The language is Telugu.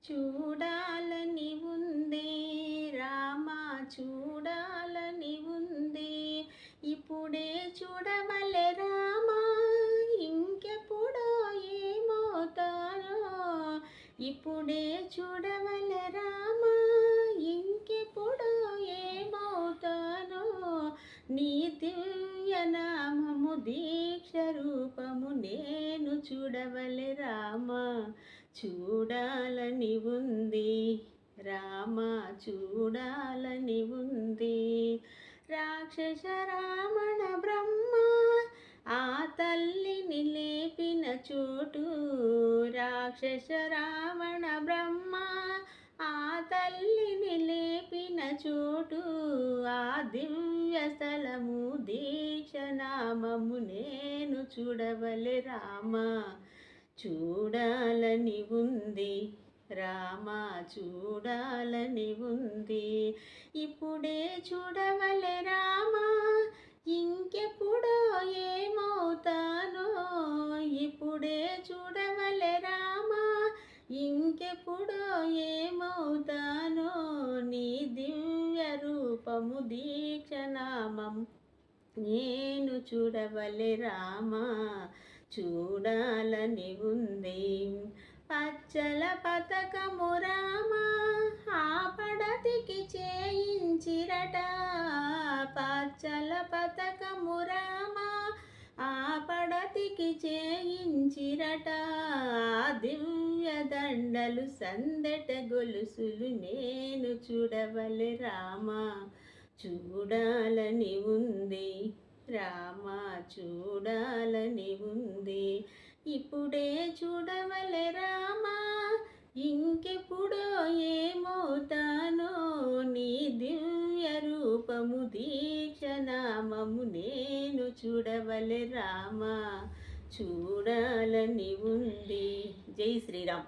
చూడాలని ఉంది రామా, చూడాలని ఉంది. ఇప్పుడే చూడవలె రామా, ఇంకెప్పుడో ఏమవుతానో. ఇప్పుడే చూడవలె రామా, ఇంకెప్పుడో ఏమవుతానో. నీ దివ్య నామము దీక్ష రూపము నేను చూడవలె రామా, చూడాలని ఉంది రామా, చూడాలని ఉంది. రాక్షస రావణ బ్రహ్మ ఆ తల్లిని లేపిన చోటు. రాక్షస రావణ బ్రహ్మ ఆ తల్లిని లేపిన చోటు. ఆ దివ్య స్థలము దీక్ష నామము నేను చూడవలె రామా, చూడాలని ఉంది రామా, చూడాలని ఉంది. ఇప్పుడే చూడవలె రామా, ఇంకెప్పుడో ఏమవుతానో. ఇప్పుడే చూడవలె రామా, ఇంకెప్పుడో ఏమవుతానో. నీ దివ్య రూపము దీక్ష నామం నేను చూడవలె రామా, చూడాలని ఉంది. పచ్చల పతకము రామా ఆ పడతికి చేయించిరట. పచ్చల పతకము రామా ఆ పడతికి చేయించిరట. దివ్య దండలు సందట గొలుసులు నేను చూడవలె రామా, చూడాలని ఉంది రామా, చూడాలని ఉంది. ఇప్పుడే చూడవలె రామా, ఇంకెప్పుడో ఏమవుతానో. నీ దివ్య రూపము దీక్ష నామము నేను చూడవలె రామా, చూడాలని ఉంది. జై శ్రీరామ్.